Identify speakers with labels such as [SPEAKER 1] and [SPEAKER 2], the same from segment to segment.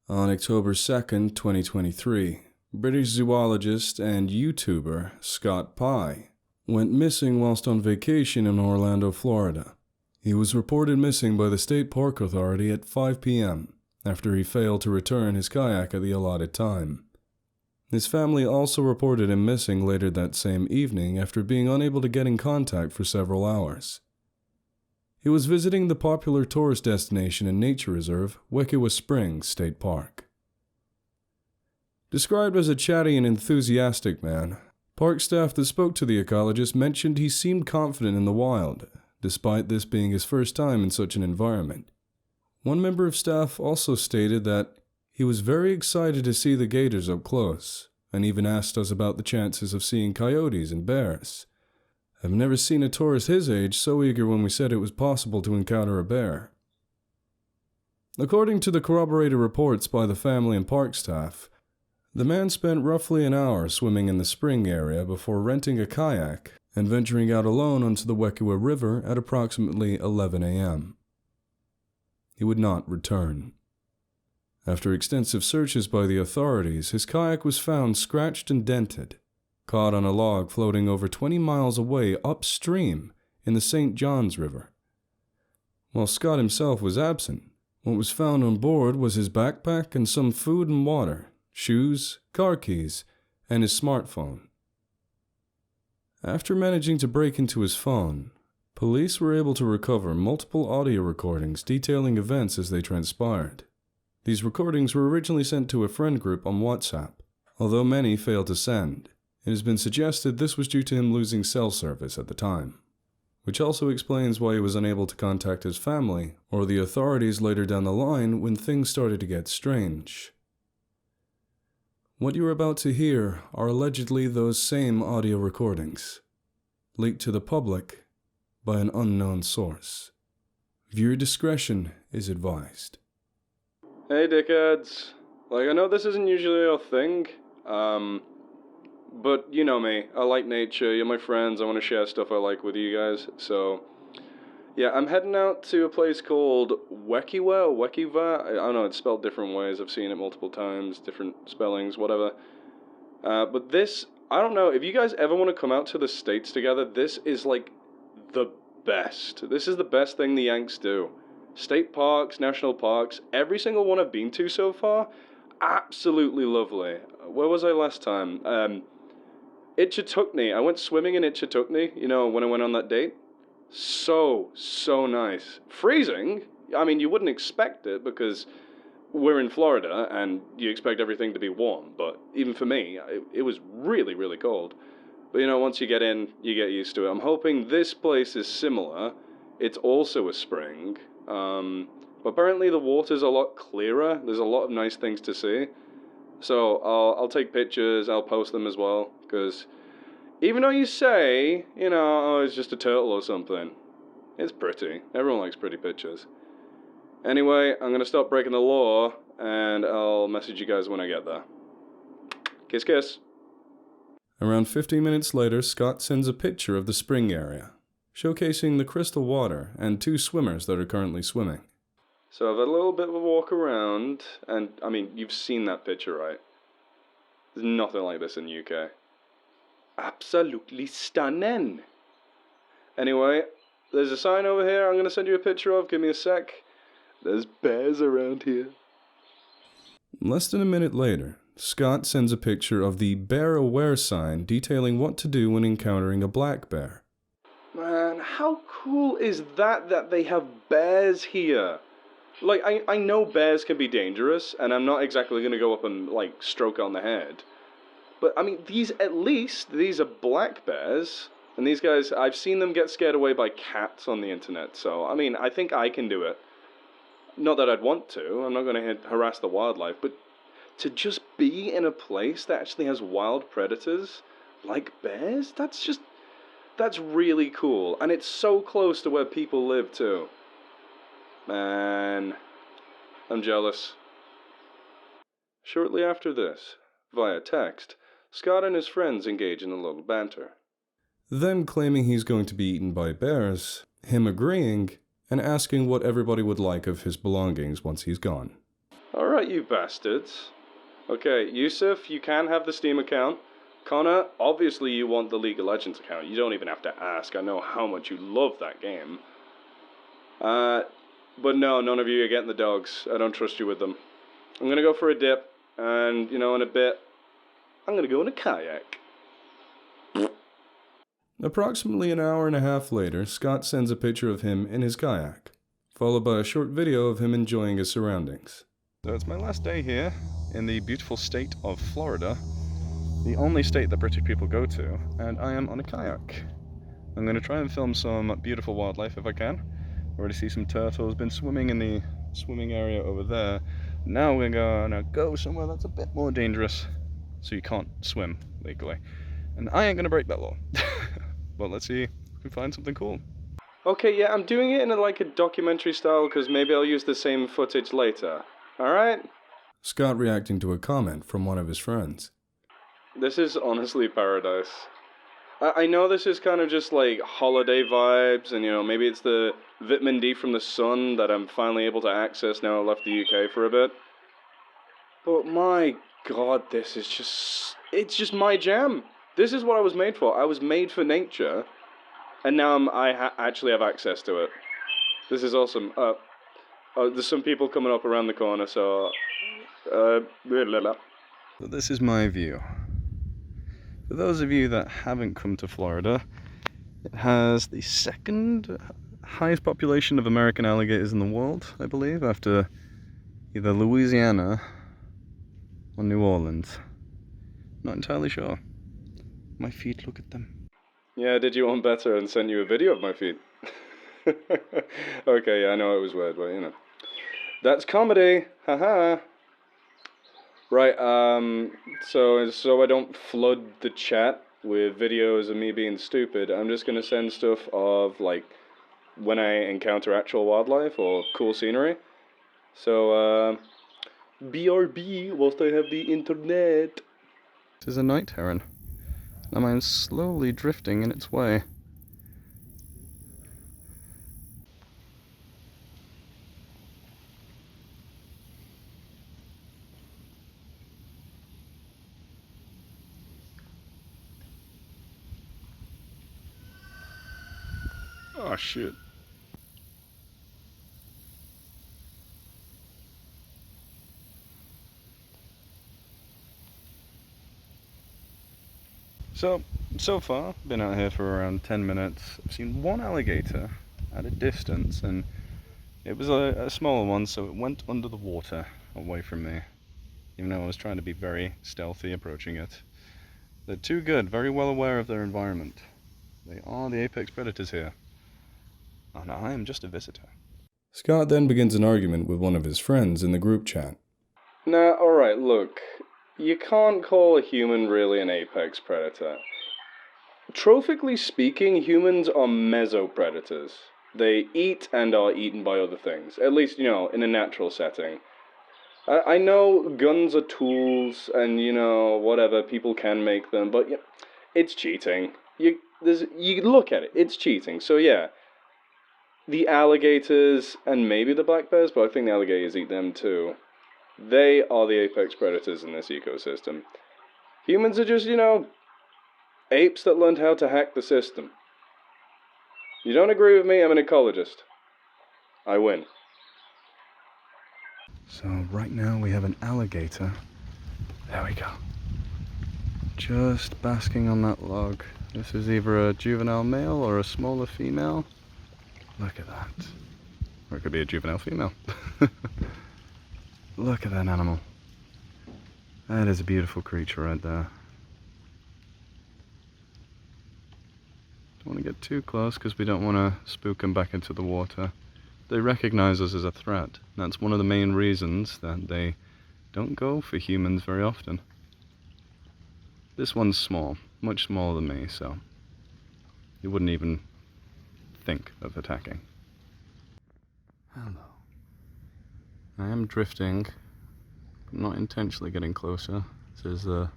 [SPEAKER 1] On October 2nd, 2023, British zoologist and YouTuber Scott Pye went missing whilst on vacation in Orlando, Florida. He was reported missing by the State Park Authority at 5 p.m. after he failed to return his kayak at the allotted time. His family also reported him missing later that same evening after being unable to get in contact for several hours. He was visiting the popular tourist destination and nature reserve, Wekiwa Springs State Park. Described as a chatty and enthusiastic man, park staff that spoke to the ecologist mentioned he seemed confident in the wild, despite this being his first time in such an environment. One member of staff also stated that he was very excited to see the gators up close, and even asked us about the chances of seeing coyotes and bears. I've never seen a tourist his age so eager when we said it was possible to encounter a bear. According to the corroborated reports by the family and park staff, the man spent roughly an hour swimming in the spring area before renting a kayak and venturing out alone onto the Wekiwa River at approximately 11 a.m. He would not return. After extensive searches by the authorities, his kayak was found scratched and dented, caught on a log floating over 20 miles away upstream in the St. Johns River. While Scott himself was absent, what was found on board was his backpack and some food and water, shoes, car keys, and his smartphone. After managing to break into his phone, police were able to recover multiple audio recordings detailing events as they transpired. These recordings were originally sent to a friend group on WhatsApp, although many failed to send. It has been suggested this was due to him losing cell service at the time, which also explains why he was unable to contact his family or the authorities later down the line when things started to get strange. What you are about to hear are allegedly those same audio recordings, leaked to the public by an unknown source. Viewer discretion is advised.
[SPEAKER 2] Hey dickheads. I know this isn't usually your thing, but you know me, I like nature, you're my friends, I want to share stuff I like with you guys, so yeah, I'm heading out to a place called Wekiwa, or Wekiva, I don't know, it's spelled different ways, I've seen it multiple times, different spellings, whatever, but this, I don't know, if you guys ever want to come out to the States together, this is like the best. This is the best thing the Yanks do. State parks, national parks, every single one I've been to so far, absolutely lovely. Where was I last time? Itchitucknee. I went swimming in Itchitucknee, when I went on that date. So nice. Freezing? I mean, you wouldn't expect it because we're in Florida and you expect everything to be warm, but even for me, it was really, really cold. But once you get in, you get used to it. I'm hoping this place is similar. It's also a spring. But apparently the water's a lot clearer. There's a lot of nice things to see. So I'll take pictures, I'll post them as well, because even though you say, oh, it's just a turtle or something, it's pretty. Everyone likes pretty pictures. Anyway, I'm going to stop breaking the law, and I'll message you guys when I get there. Kiss, kiss.
[SPEAKER 1] Around 15 minutes later, Scott sends a picture of the spring area, showcasing the crystal water and 2 swimmers that are currently swimming.
[SPEAKER 2] So I've had a little bit of a walk around, and, I mean, you've seen that picture, right? There's nothing like this in the UK. Absolutely stunning. Anyway, there's a sign over here I'm going to send you a picture of. Give me a sec. There's bears around here.
[SPEAKER 1] Less than a minute later, Scott sends a picture of the Bear Aware sign detailing what to do when encountering a black bear.
[SPEAKER 2] Man, how cool is that they have bears here? I know bears can be dangerous, and I'm not exactly going to go up and, stroke on the head. But, I mean, these are black bears, and these guys, I've seen them get scared away by cats on the internet, so, I mean, I think I can do it. Not that I'd want to, I'm not going to harass the wildlife, but to just be in a place that actually has wild predators, like bears, that's really cool, and it's so close to where people live, too. Man, I'm jealous. Shortly after this, via text, Scott and his friends engage in a little banter.
[SPEAKER 1] Them claiming he's going to be eaten by bears, him agreeing, and asking what everybody would like of his belongings once he's gone.
[SPEAKER 2] Alright. Alright, you bastards. Okay, Yusuf, you can have the Steam account. Connor, obviously you want the League of Legends account. You don't even have to ask. I know how much you love that game. But no, none of you are getting the dogs. I don't trust you with them. I'm gonna go for a dip, and, in a bit, I'm gonna go in a kayak.
[SPEAKER 1] Approximately an hour and a half later, Scott sends a picture of him in his kayak, followed by a short video of him enjoying his surroundings.
[SPEAKER 3] So it's my last day here in the beautiful state of Florida, the only state that British people go to, and I am on a kayak. I'm going to try and film some beautiful wildlife if I can. Already see some turtles, been swimming in the swimming area over there. Now we're gonna go somewhere that's a bit more dangerous, so you can't swim legally. And I ain't gonna break that law. But let's see if we can find something cool.
[SPEAKER 2] Okay, yeah, I'm doing it in a documentary style, because maybe I'll use the same footage later. Alright?
[SPEAKER 1] Scott reacting to a comment from one of his friends.
[SPEAKER 2] This is honestly paradise. I know this is kind of just holiday vibes, and maybe it's the vitamin D from the sun that I'm finally able to access now I left the UK for a bit. But my god, it's just my jam. This is what I was made for. I was made for nature, and now I actually have access to it. This is awesome. There's some people coming up around the corner, so...
[SPEAKER 3] So this is my view. For those of you that haven't come to Florida, it has the second highest population of American alligators in the world, I believe, after either Louisiana or New Orleans. Not entirely sure. My feet, look at them.
[SPEAKER 2] Yeah, did you want better and send you a video of my feet? Okay, yeah, I know it was weird, but that's comedy, haha. Right, so I don't flood the chat with videos of me being stupid, I'm just gonna send stuff of, when I encounter actual wildlife or cool scenery. So, BRB whilst I have the internet.
[SPEAKER 3] This is a night heron. Now mine's slowly drifting in its way. Oh shit. So far, been out here for around 10 minutes. I've seen one alligator at a distance, and it was a smaller one, so it went under the water away from me, even though I was trying to be very stealthy approaching it. They're too good, very well aware of their environment. They are the apex predators here, and I am just a visitor.
[SPEAKER 1] Scott then begins an argument with one of his friends in the group chat.
[SPEAKER 2] Nah, alright, look. You can't call a human really an apex predator. Trophically speaking, humans are mesopredators. They eat and are eaten by other things. At least, in a natural setting. I know guns are tools and, whatever, people can make them, but it's cheating. You look at it, it's cheating. So yeah, the alligators and maybe the black bears, but I think the alligators eat them too. They are the apex predators in this ecosystem. Humans are just, apes that learned how to hack the system. You don't agree with me? I'm an ecologist. I win.
[SPEAKER 3] So right now we have an alligator. There we go. Just basking on that log. This is either a juvenile male or a smaller female. Look at that. Or it could be a juvenile female. Look at that animal. That is a beautiful creature right there. Don't want to get too close because we don't want to spook them back into the water. They recognize us as a threat. That's one of the main reasons that they don't go for humans very often. This one's small, much smaller than me, so you wouldn't even think of attacking. Hello. I am drifting, but not intentionally getting closer. This is the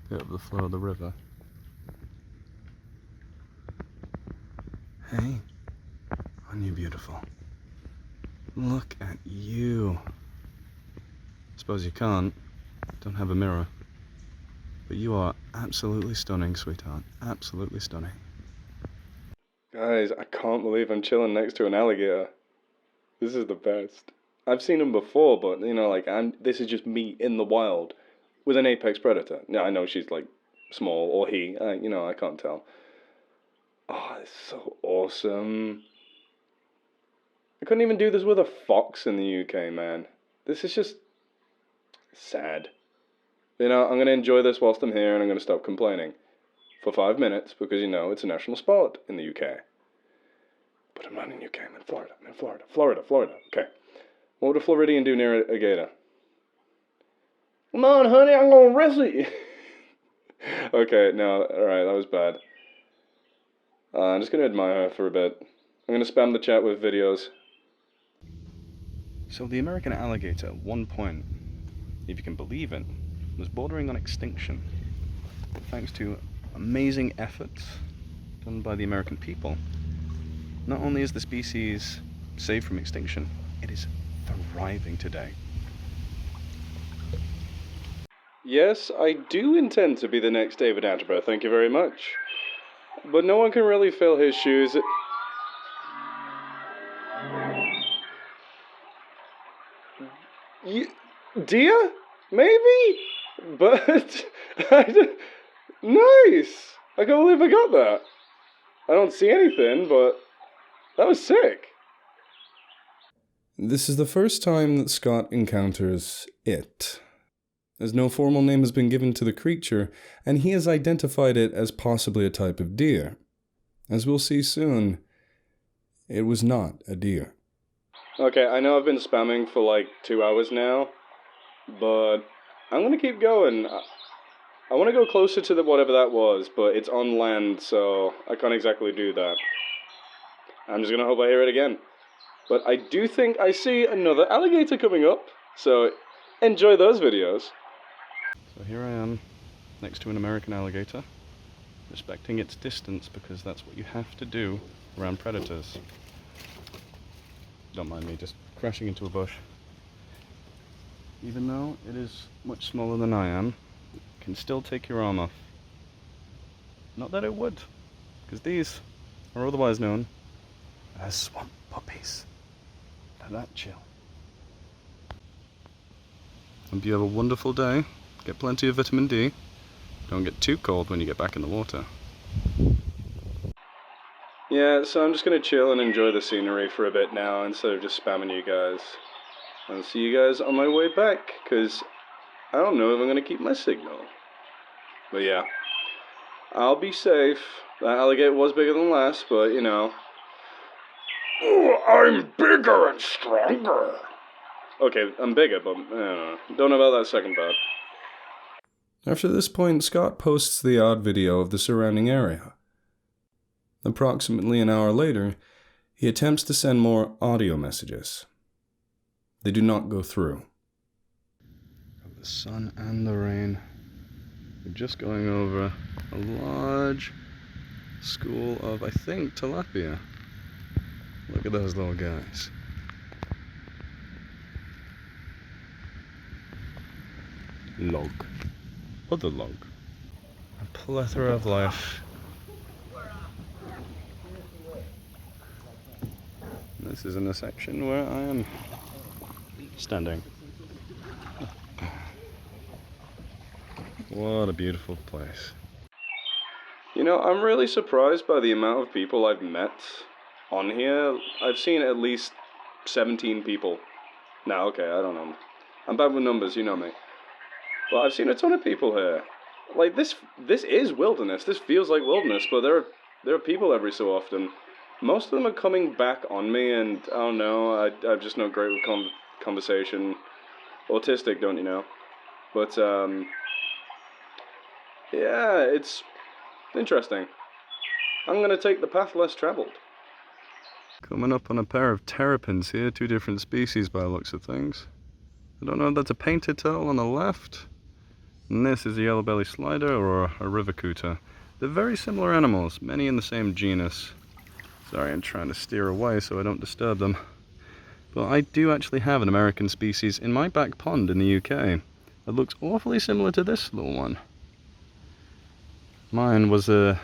[SPEAKER 3] bit of the flow of the river. Hey, aren't you beautiful? Look at you. Suppose you can't. Don't have a mirror. But you are absolutely stunning, sweetheart. Absolutely stunning.
[SPEAKER 2] Guys, I can't believe I'm chilling next to an alligator. This is the best. I've seen them before, but you know, like this is just me in the wild with an apex predator. Now I know she's like small or he. You know, I can't tell. Oh, it's so awesome. I couldn't even do this with a fox in the UK, man. This is just sad. You know, I'm going to enjoy this whilst I'm here and I'm going to stop complaining for 5 minutes because, you know, it's a national sport in the UK. But I'm not in UK, I'm in Florida. I'm in Florida. Florida. Okay. What would a Floridian do near a gator? Come on, honey, I'm going to wrestle you. Okay, no, alright, that was bad. I'm just going to admire her for a bit. I'm going to spam the chat with videos.
[SPEAKER 3] So the American alligator, at one point, if you can believe it, was bordering on extinction. Thanks to amazing efforts done by the American people, not only is the species saved from extinction, it is thriving today.
[SPEAKER 2] Yes, I do intend to be the next David Attenborough, thank you very much. But no one can really fill his shoes. Deer? Maybe? But, nice! I can't believe I got that. I don't see anything, but that was sick.
[SPEAKER 1] This is the first time that Scott encounters it, as no formal name has been given to the creature, and he has identified it as possibly a type of deer. As we'll see soon, it was not a deer.
[SPEAKER 2] Okay, I know I've been spamming for like 2 hours now, but I'm gonna keep going. I want to go closer to whatever that was, but it's on land, so I can't exactly do that. I'm just gonna hope I hear it again. But I do think I see another alligator coming up, so enjoy those videos.
[SPEAKER 3] So here I am, next to an American alligator, respecting its distance because that's what you have to do around predators. Don't mind me just crashing into a bush. Even though it is much smaller than I am, it can still take your arm off. Not that it would, because these are otherwise known as swamp puppies. They're that chill. Hope you have a wonderful day. Get plenty of vitamin D. Don't get too cold when you get back in the water.
[SPEAKER 2] Yeah, so I'm just gonna chill and enjoy the scenery for a bit now instead of just spamming you guys. I'll see you guys on my way back, because I don't know if I'm gonna keep my signal. But yeah, I'll be safe. That alligator was bigger than last, but you know. Oh, I'm bigger and stronger. Okay, I'm bigger, but don't know about that second part.
[SPEAKER 1] After this point, Scott posts the odd video of the surrounding area. Approximately an hour later, he attempts to send more audio messages. They do not go through.
[SPEAKER 3] The sun and the rain. We're just going over a large school of, I think, tilapia. Look at those little guys. Log. Other log. A plethora of life. This is in a section where I am standing. What a beautiful place.
[SPEAKER 2] You know, I'm really surprised by the amount of people I've met on here. I've seen at least 17 people. Now, okay, I don't know. I'm bad with numbers, you know me. But I've seen a ton of people here. Like, this is wilderness. This feels like wilderness, but there are people every so often. Most of them are coming back on me, and I don't know, I'm just not great with conversation. Autistic, don't you know? But, yeah, it's interesting. I'm gonna take the path less traveled.
[SPEAKER 3] Coming up on a pair of terrapins here, two different species by the looks of things. I don't know if that's a painted turtle on the left, and this is a yellow-bellied slider or a river cooter. They're very similar animals, many in the same genus. Sorry, I'm trying to steer away so I don't disturb them. But I do actually have an American species in my back pond in the UK that looks awfully similar to this little one. Mine was a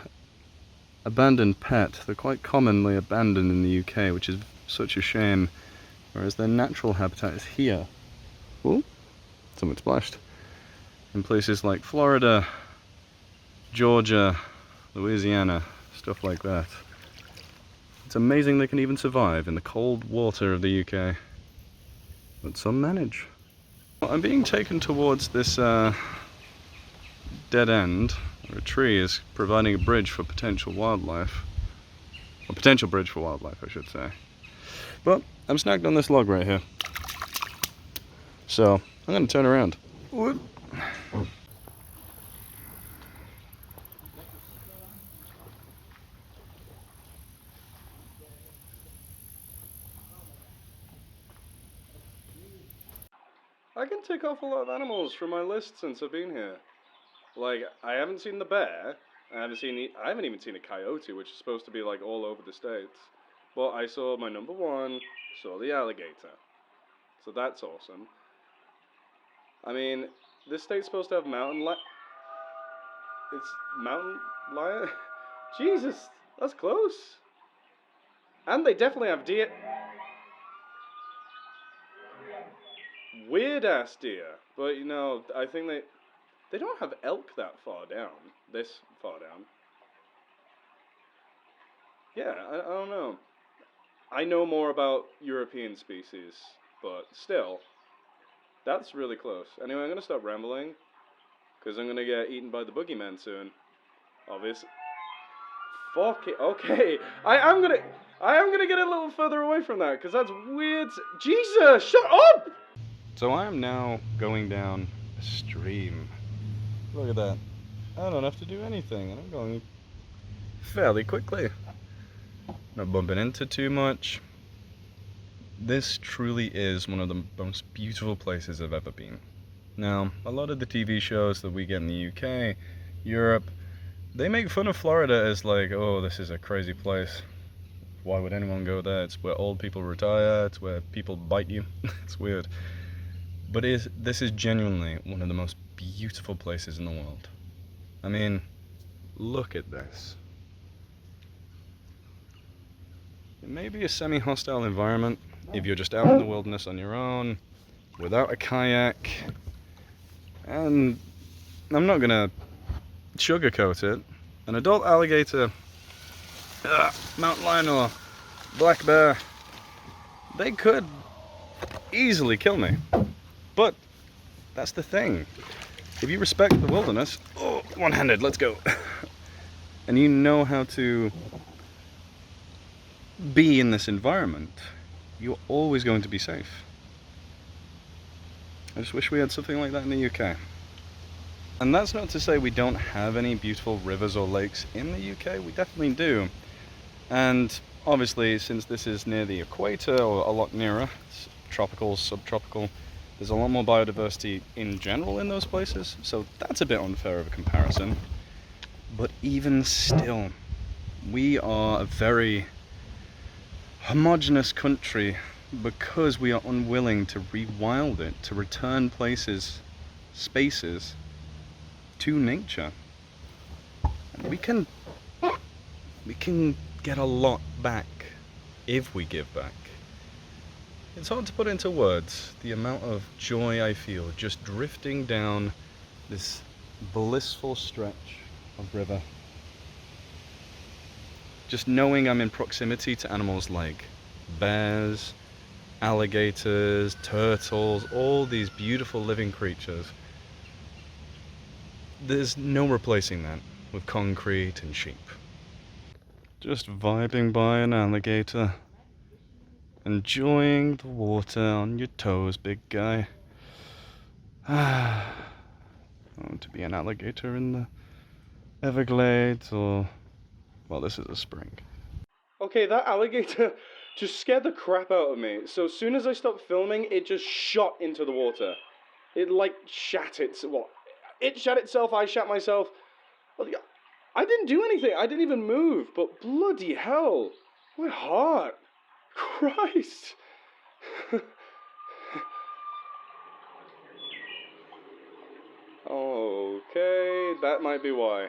[SPEAKER 3] abandoned pet. They're quite commonly abandoned in the UK, which is such a shame, whereas their natural habitat is here. Oh, someone splashed. In places like Florida, Georgia, Louisiana, stuff like that. It's amazing they can even survive in the cold water of the UK, but some manage. Well, I'm being taken towards this dead end, where a tree is providing a bridge for potential wildlife. A potential bridge for wildlife, I should say. But I'm snagged on this log right here. So I'm going to turn around. Whoop.
[SPEAKER 2] I can tick off a lot of animals from my list since I've been here. Like, I haven't seen the bear. I haven't even seen a coyote, which is supposed to be like all over the states. But I saw my number one, saw the alligator. So that's awesome. I mean, this state's supposed to have it's mountain lion? Jesus, that's close. And they definitely have deer. Weird ass deer. But you know, I think they don't have elk that far down. This far down. Yeah, I don't know. I know more about European species, but still, that's really close. Anyway, I'm gonna stop rambling, because I'm gonna get eaten by the boogeyman soon. Obvious. Fuck it. Okay, I am gonna get a little further away from that, because that's weird. Jesus, shut up!
[SPEAKER 3] So I am now going down a stream. Look at that. I don't have to do anything, and I'm going fairly quickly. Not bumping into too much. This truly is one of the most beautiful places I've ever been. Now, a lot of the TV shows that we get in the UK, Europe, they make fun of Florida as like, oh, this is a crazy place. Why would anyone go there? It's where old people retire, it's where people bite you. It's weird. But this is genuinely one of the most beautiful places in the world. I mean, look at this. It may be a semi-hostile environment if you're just out in the wilderness on your own, without a kayak, and I'm not gonna sugarcoat it. An adult alligator, mountain lion or black bear, they could easily kill me. But that's the thing. If you respect the wilderness, oh, one-handed, let's go. And you know how to be in this environment, you're always going to be safe. I just wish we had something like that in the UK. And that's not to say we don't have any beautiful rivers or lakes in the UK, we definitely do. And obviously, since this is near the equator, or a lot nearer, it's tropical, subtropical, there's a lot more biodiversity in general in those places, so that's a bit unfair of a comparison. But even still, we are a very homogeneous country because we are unwilling to rewild it, to return places, spaces, to nature. And we can get a lot back if we give back. It's hard to put into words the amount of joy I feel just drifting down this blissful stretch of river. Just knowing I'm in proximity to animals like bears, alligators, turtles, all these beautiful living creatures. There's no replacing that with concrete and sheep. Just vibing by an alligator. Enjoying the water on your toes, big guy. I want to be an alligator in the Everglades, or... well, this is a spring.
[SPEAKER 2] Okay, that alligator just scared the crap out of me. So as soon as I stopped filming, it just shot into the water. It like shat itself. It shat itself, I shat myself. I didn't do anything. I didn't even move. But bloody hell. My heart. Christ. Okay, that might be why.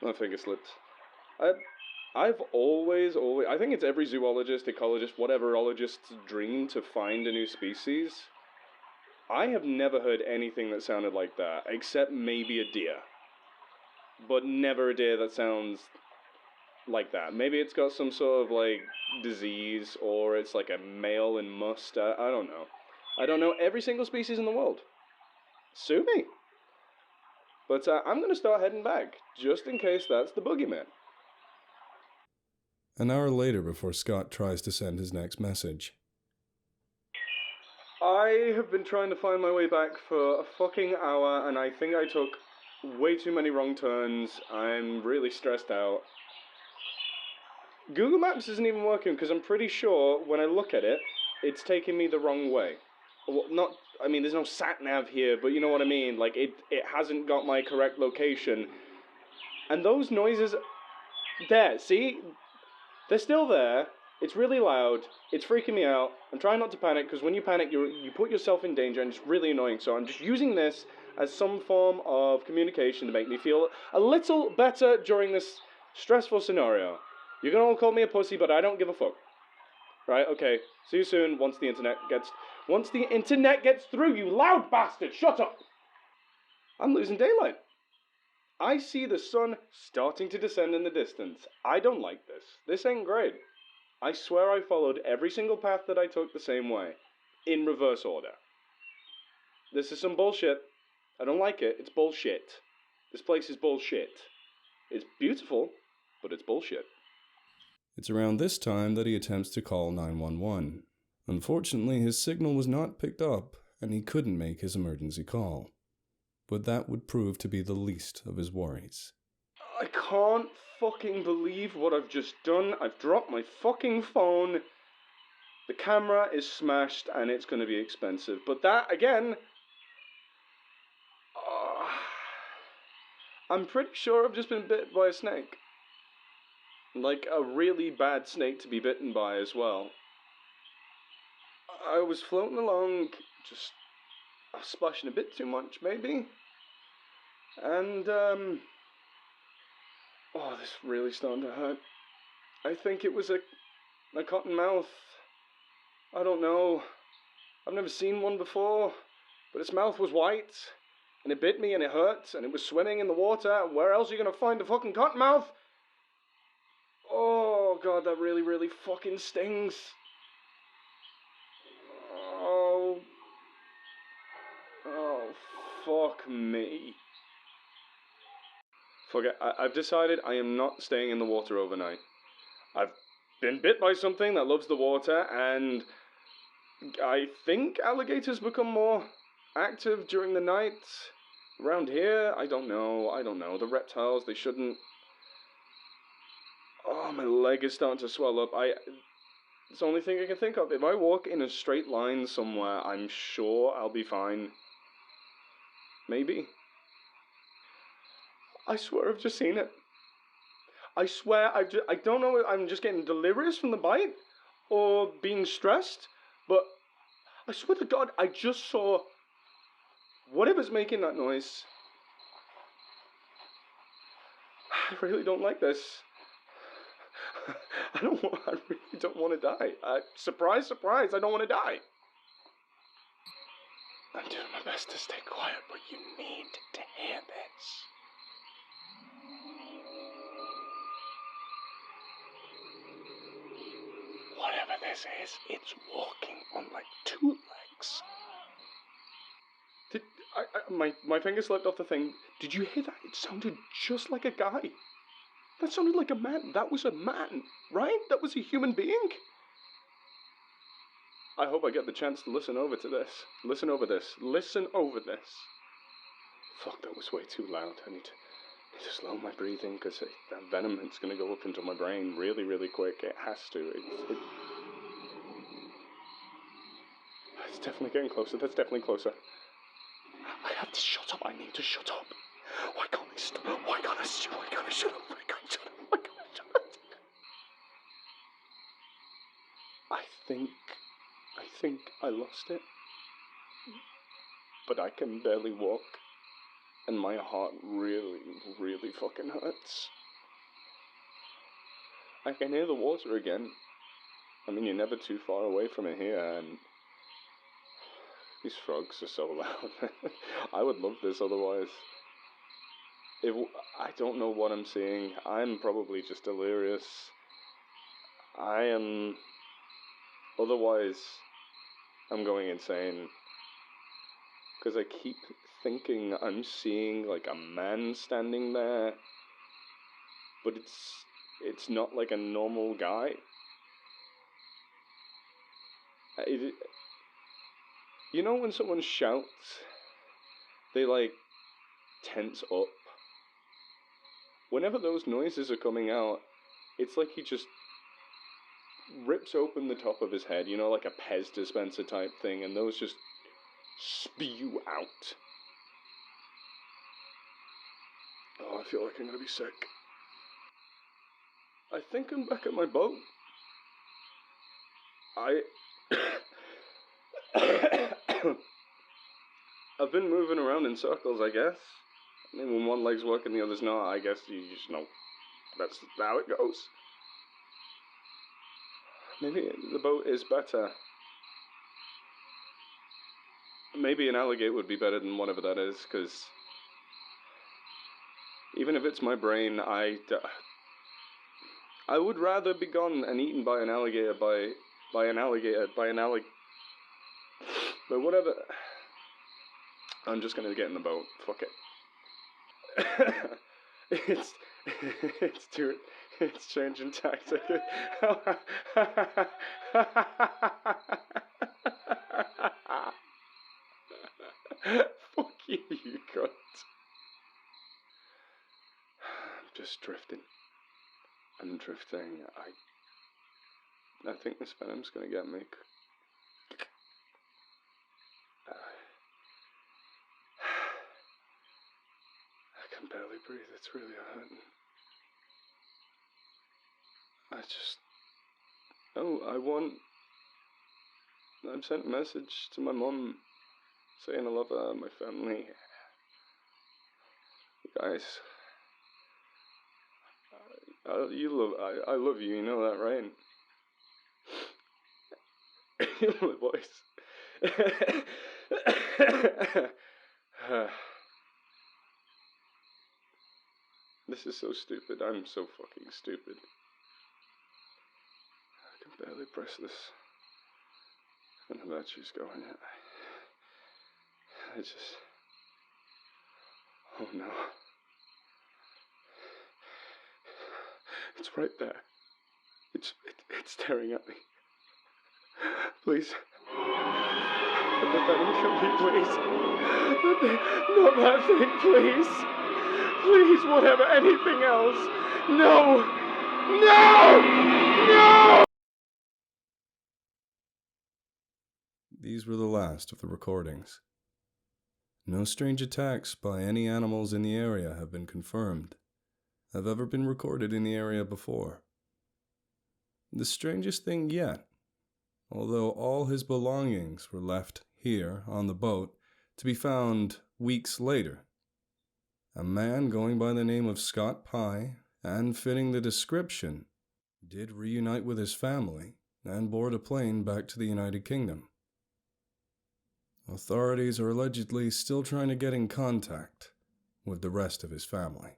[SPEAKER 2] My finger slipped. I've always, I think it's every zoologist, ecologist, whateverologist's dream to find a new species. I have never heard anything that sounded like that, except maybe a deer. But never a deer that sounds like that. Maybe it's got some sort of, like, disease, or it's like a male and must. I don't know. I don't know every single species in the world. Sue me. But I'm going to start heading back, just in case that's the boogeyman.
[SPEAKER 1] An hour later before Scott tries to send his next message.
[SPEAKER 2] I have been trying to find my way back for a fucking hour, and I think I took way too many wrong turns. I'm really stressed out. Google Maps isn't even working, because I'm pretty sure when I look at it, it's taking me the wrong way. Well, there's no sat-nav here, but you know what I mean? Like, it hasn't got my correct location. And those noises... There, see? They're still there. It's really loud. It's freaking me out. I'm trying not to panic, because when you panic, you put yourself in danger, and it's really annoying. So I'm just using this as some form of communication to make me feel a little better during this stressful scenario. You can all call me a pussy, but I don't give a fuck. Right, okay. See you soon once the internet gets through, you loud bastard! Shut up! I'm losing daylight. I see the sun starting to descend in the distance. I don't like this. This ain't great. I swear I followed every single path that I took the same way. In reverse order. This is some bullshit. I don't like it. It's bullshit. This place is bullshit. It's beautiful, but it's bullshit.
[SPEAKER 1] It's around this time that he attempts to call 911. Unfortunately, his signal was not picked up, and he couldn't make his emergency call. But that would prove to be the least of his worries.
[SPEAKER 2] I can't fucking believe what I've just done. I've dropped my fucking phone. The camera is smashed, and it's going to be expensive. But that, again... I'm pretty sure I've just been bit by a snake. Like a really bad snake to be bitten by as well. I was floating along, just splashing a bit too much, maybe. And, this is really starting to hurt. I think it was a cottonmouth. I don't know. I've never seen one before, but its mouth was white, and it bit me and it hurt, and it was swimming in the water. Where else are you gonna find a fucking cottonmouth? Oh god, that really, really fucking stings. Oh, fuck me. Fuck it, I've decided I am not staying in the water overnight. I've been bit by something that loves the water, and I think alligators become more active during the night. Around here, I don't know. The reptiles, they shouldn't... Oh, my leg is starting to swell up. It's the only thing I can think of. If I walk in a straight line somewhere, I'm sure I'll be fine. Maybe. I swear I've just seen it. I swear I don't know if I'm just getting delirious from the bite or being stressed, but I swear to God, I just saw whatever's making that noise. I really don't like this. I really don't want to die. Surprise, surprise, I don't want to die. I'm doing my best to stay quiet, but you need to hear this. Whatever this is, it's walking on like two legs. My finger slipped off the thing. Did you hear that? It sounded just like a guy. That sounded like a man. That was a man, right? That was a human being. I hope I get the chance to listen over this. Listen over this. Fuck, that was way too loud. I need to slow my breathing, because that venom is going to go up into my brain really, really quick. It has to. It's definitely getting closer. That's definitely closer. I have to shut up. I need to shut up. Why can't I stop? Why can't I shut up? Why can't I shut up? Why can't I shut up? I think I lost it. But I can barely walk. And my heart really, really fucking hurts. I can hear the water again. I mean, you're never too far away from it here, and these frogs are so loud. I would love this otherwise. I don't know what I'm seeing. I'm probably just delirious. I am... Otherwise, I'm going insane. Because I keep thinking I'm seeing, like, a man standing there. But it's not like a normal guy. You know when someone shouts, they, like, tense up? Whenever those noises are coming out, it's like he just rips open the top of his head, you know, like a Pez dispenser type thing, and those just spew out. Oh, I feel like I'm gonna be sick. I think I'm back at my boat. I've been moving around in circles, I guess. I mean, when one leg's working, the other's not, I guess you just know that's how it goes. Maybe the boat is better. Maybe an alligator would be better than whatever that is, because even if it's my brain, I would rather be gone and eaten by an alligator, by whatever. I'm just gonna get in the boat. Fuck it. It's changing tactic. Fuck you, you cunt. I'm just drifting. I'm drifting. I think this venom's gonna get me. I can barely breathe. It's really hurting. I've sent a message to my mum saying I love her, my family. You guys, I love you, you know that, right? You know my voice. This is so stupid. I'm so fucking stupid. I can barely press this. And the battery's going. Oh no. It's right there. It's staring at me. Please. Let the venom kill me, please. Not that thing, please. Please, whatever, anything else. No! No! No!
[SPEAKER 1] These were the last of the recordings. No strange attacks by any animals in the area have been confirmed, have ever been recorded in the area before. The strangest thing yet, although all his belongings were left here on the boat to be found weeks later, a man going by the name of Scott Pye, and fitting the description, did reunite with his family and board a plane back to the United Kingdom. Authorities are allegedly still trying to get in contact with the rest of his family.